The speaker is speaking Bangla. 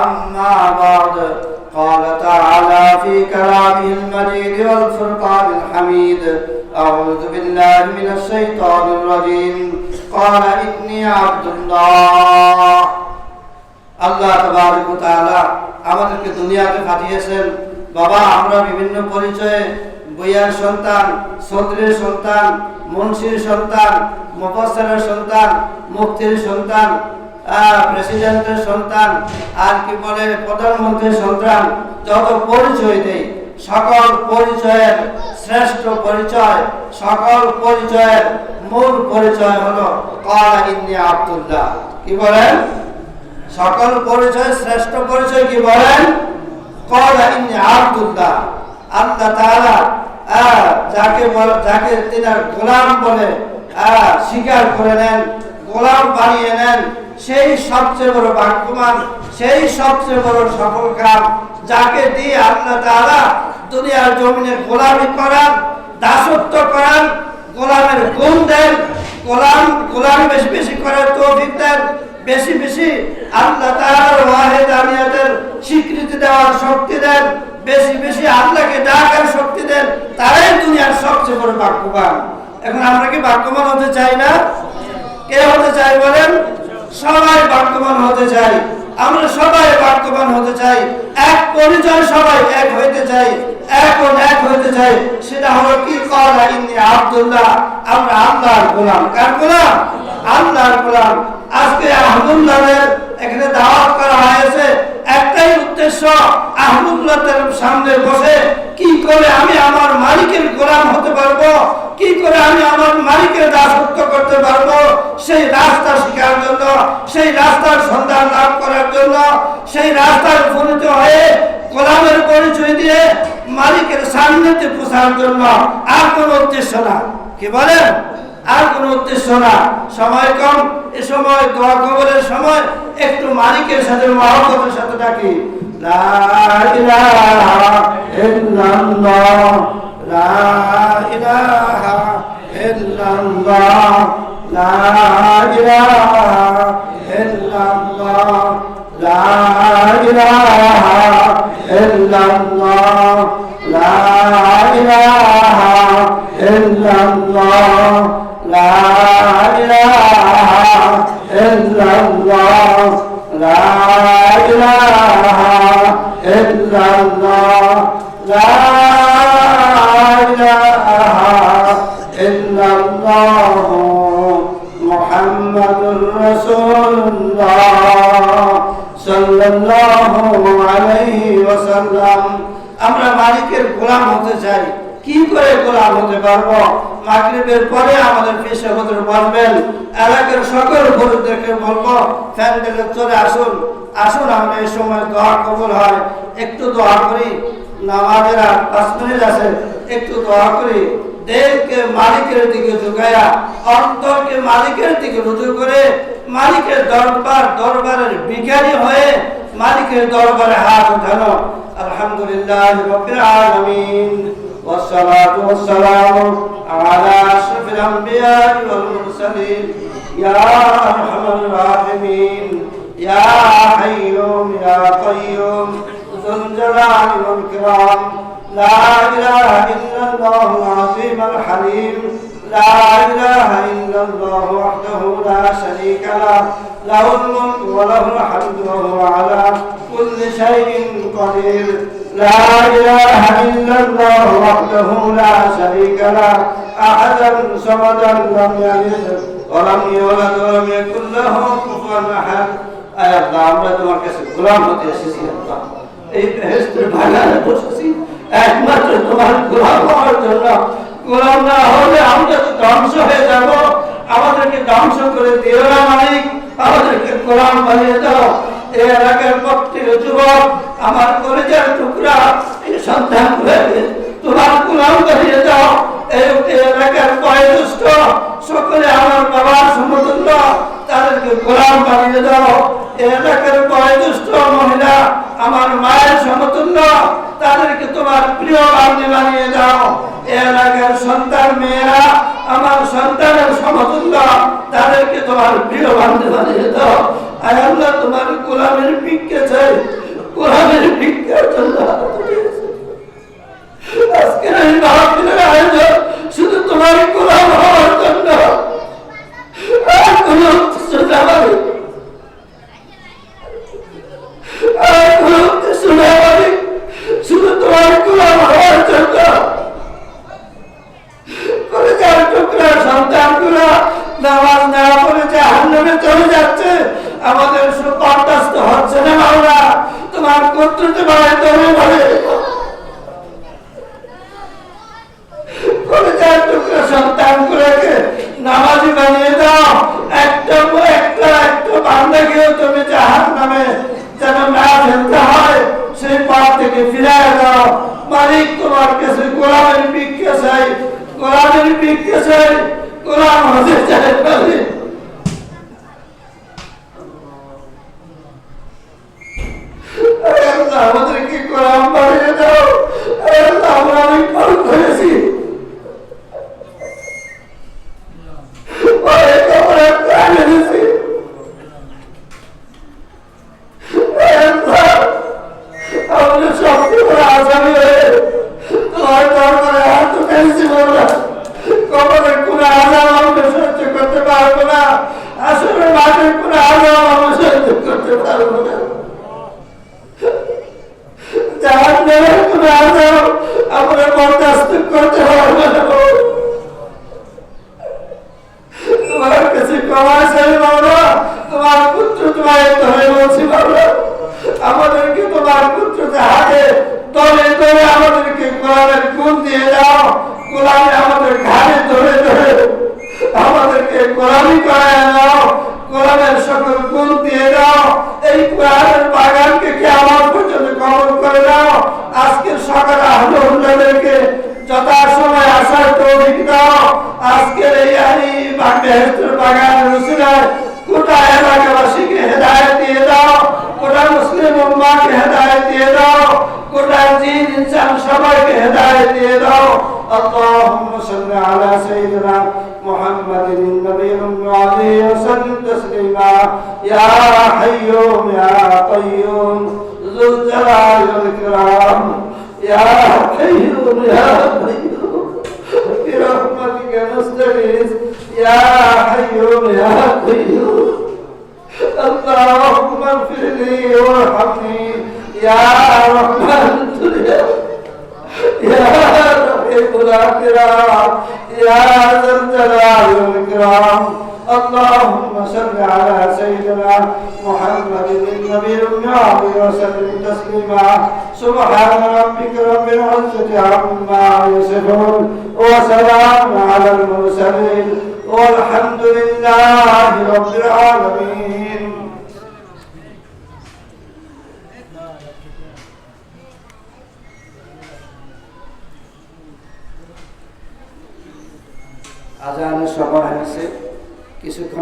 أما بعد قال تعالى في كلامه المجيد والفرقان الحميد أعوذ بالله من الشيطان الرجيم قال إني عبد الله আল্লাহ তাবারক ওয়া তাআলা আমাদেরকে দুনিয়াতে পাঠিয়েছেন। বাবা, আমরা বিভিন্ন পরিচয়ে বইয়ার সন্তান, সদরের সন্তান, মুন্সির সন্তান, মুফাসসিরের সন্তান, মুফতির সন্তান, প্রেসিডেন্টের সন্তান, আর কি বলে প্রধানমন্ত্রীর সন্তান, যত পরিচয় দেই সকল পরিচয়ের শ্রেষ্ঠ পরিচয়, সকল পরিচয়ের মূল পরিচয় হলো ক্বালা ইন্নী আব্দুল্লাহ। কি বলেন? সকল পরিচয় শ্রেষ্ঠ পরিচয় কি বলেন? ক্বালা ইন্নী আব্দুল্লাহ। আল্লাহ তাআলা যাকে তিনার গোলাম বলে স্বীকার করে নেন, গোলাম বানিয়ে নেন, সেই সবচেয়ে বড় ভাগ্যবান, সেই সবচেয়ে বড় সফল কাম, যাকে দিয়ে আল্লাহ তাআলা দুনিয়ার জমিনে গোলামি করান, দাসত্ব করান, গোলামের গুণ দেন, গোলাম বেশি বেশি করার তৌফিক দেন, বেশি বেশি আল্লাহ তাআলার ওয়াহিদানিয়াতের স্বীকৃতি দেওয়ার শক্তি দেন, বেশি বেশি আল্লাহকে ডাকার শক্তি দেন, তারাই দুনিয়ার সবচেয়ে বড় ভাগ্যবান। এখন আমরা কি ভাগ্যবান হতে চাই না? কে হতে চাই বলেন? সবাই ভাগ্যবান হতে চাই। আমরা সবাই ভাগ্যবান হতে চাই। এক পরিচয়, সবাই এক হইতে চাই, এক হইতে চাই। সেটা হলো কি? ক্বালা ইন্নী আব্দুল্লাহ। আমরা আল্লাহর গোলাম। কার গোলাম? আল্লাহর গোলাম। আজকে আহমদুল্লাহের এখানে দাওয়াত করা হয়েছে, একটাই উদ্দেশ্য, আহমদুল্লাহের সামনে বসে কি করে আমি আমার মালিকের গোলাম হতে পারবো, কি করে আমি আমার মালিকের দাসত্ব করতে পারবো, সেই রাস্তা শেখার জন্য, সেই রাস্তার সন্ধান লাভ করার জন্য, সেই রাস্তায় উপনীত হয়ে গোলামের পরিচয় দিয়ে মালিকের সান্নিধ্যে পৌঁছার জন্য। আর কোনো উদ্দেশ্য না। কি বলেন? আর কোনো উদ্দেশ্য না। সময় কম, এ সময় দোয়া কবুলের সময় একটু মালিকের সাথে মহব্বতের সাথে ডাকি, লা ইলাহা ইল্লাল্লাহ, লা ইলাহা ইল্লাল্লাহ, লা ইলাহা ইল্লাল্লাহ, লা ইলাহা ইল্লাল্লাহ, লা ইলাহা ইল্লাল্লাহ, লা ইলাহা ইল্লাল্লাহ, লা ইলাহা ইল্লাল্লাহ, লা ইলাহা ইল্লাল্লাহ, মুহাম্মাদুর রাসূলুল্লাহ সাল্লাল্লাহু আলাইহি ওয়াসাল্লাম। আমরা মালিকের গোলাম হতে চাই। কি করে গোলাম হতে পারবো? মাগরিবের পরে আমাদের পেশা হতে বলবেন, এলাকার সকল বড়দেরকে বলবো প্যান্ডেলে চলে আসুন, আসুন আমরা এই সময় দোয়া কবুল হয়, একটু দোয়া করি। নামাজের 5 মিনিট আছে, একটু দোয়া করি। দেহকে মালিকের দিকে ঝুঁকায়া, অন্তরকে মালিকের দিকে রুজু করে, মালিকের দরবারের ভিখারি হয়ে মালিকের দরবারে হাত উঠানো। আলহামদুলিল্লাহ রাব্বিল আলামিন, والصلاة والسلام على أشرف الأنبياء والمرسلين يا أرحم الراحمين يا حي يا قيوم ذو الجلال والإكرام لا إله إلا الله العظيم الحليم لا إله إلا الله وحده لا شريك له له الملك وله الحمد وهو على كل شيء قدير لا إله إلا الله وحده لا شريك له أحدا صمدا لم يلد ولم يولد ولم يكن له كفوا أحد। আয় আল্লাহ, আমরা তোমার কাছে গোলাম হতে এসেছি। আল্লাহ, এই বেহেশতের বাগানে বসেছি একমাত্র তোমার গোলাম হওয়ার জন্য। গোলাম না হলে আমরা তো ধ্বংস হয়ে যাব। আমাদেরকে ধ্বংস করে দিও না মালিক, আমাদেরকে গোলাম বানিয়ে দাও। এই এলাকার প্রত্যেক যুবক, আমার কলেজের টুকরা, এই সন্তানগুলোকে তোমার গোলাম বানিয়ে দাও। এই এলাকার বয়োজ্যেষ্ঠ সকলে আমার বাবার সমতুল্য, তাদেরকে গোলাম বানিয়ে দাও। এই এলাকার বয়োজ্যেষ্ঠ মহিলা আমার মায়ের সমতুল্য, তাদেরকে তোমার প্রিয় বান্ধবী বানিয়ে দাও। এই এলাকার সন্তান মেয়েরা আমার সন্তানের সমতুল্য, তাদেরকে তোমার প্রিয় বান্ধবী বানিয়ে দাও। আয় আল্লাহ, তোমার গোলামের ভিক্ষা চাই। চলে যাচ্ছে, আমাদের বরদাস্ত হচ্ছে না মাওলা। তোমার কর্তৃত্ব বাড়ায় ধরে বলে সন্তানগুলোকে নামাজি বানিয়ে দাও। একটা বান্দাকেও তুমি জাহান্নামে যেন না ফেলতে হয়, সেই পথ থেকে ফিরায় দাও। মালিক, তোমার কাছে গোলামের ভিক্ষা চাই, গোলামের ভিক্ষা চাই, গোলাম হতে চাই মালিক। আমাদেরকে গোলাম বানিয়ে দাও। আমরা অনেক ভুল করেছি, আমাদের শক্তি করে আসামি হয়ে তোমার দরবারে হাত উঠেছি বললাম, কবরের কোন আজাব আমরা সহ্য করতে পারবো না, আসলে মাঠের কোন আজাব আমরা সহ্য করতে পারবো না, জাহান্নামের কোন আজাব আমরা বরদাস্ত করতে পারবো না। তোমার কাছে ক্ষমা চাই বাবা, তোমার পুত্র তোমায় ধরে বলছি বাবা, আমাদেরকে তোমার পুত্রকে হাতে দলে ধরে আমাদেরকে গোলামের গুণ দিয়ে দাও। গোলামে আমাদের ঘাড়ে ধরে ধরে আমাদেরকে গোলামি করায় দাও, গোলামের সকল গুণ দিয়ে দাও। এই কোরআনের বাগানকে কিয়ামত পর্যন্ত কবুল করে দাও। আজকের সকালে আহলে উল্লাহদেরকে যথাসময় আসার তৌফিক দাও। আজকের এই বেহেশতের বাগানের উসিলায় গোটা এলাকাবাসীকে হেদায়েত দিয়ে দাও, গোটা মুসলিম উম্মাহকে হেদায়েত দিয়ে দাও, গোটা জিন ইনসান সবাইকে হেদায়েত দিয়ে দাও। اللهم صل على سيدنا محمد النبي الأمي وسلم تسليما يا حي يا قيوم ذو الجلال والإكرام يا قيوم يا قيوم برحمتك نستغيث يا حي يا قيوم اللهم اغفر لي وارحمني يا رحمن يا رحيم الآخرة يا ذا الجلال والإكرام اللهم صل على سيدنا محمد النبي الأمي وسلم تسليما سبحان ربك رب العزة عما يصفون وسلام على المرسلين والحمد لله رب العالمين আজানের সময় হয়েছে, কিছুক্ষণ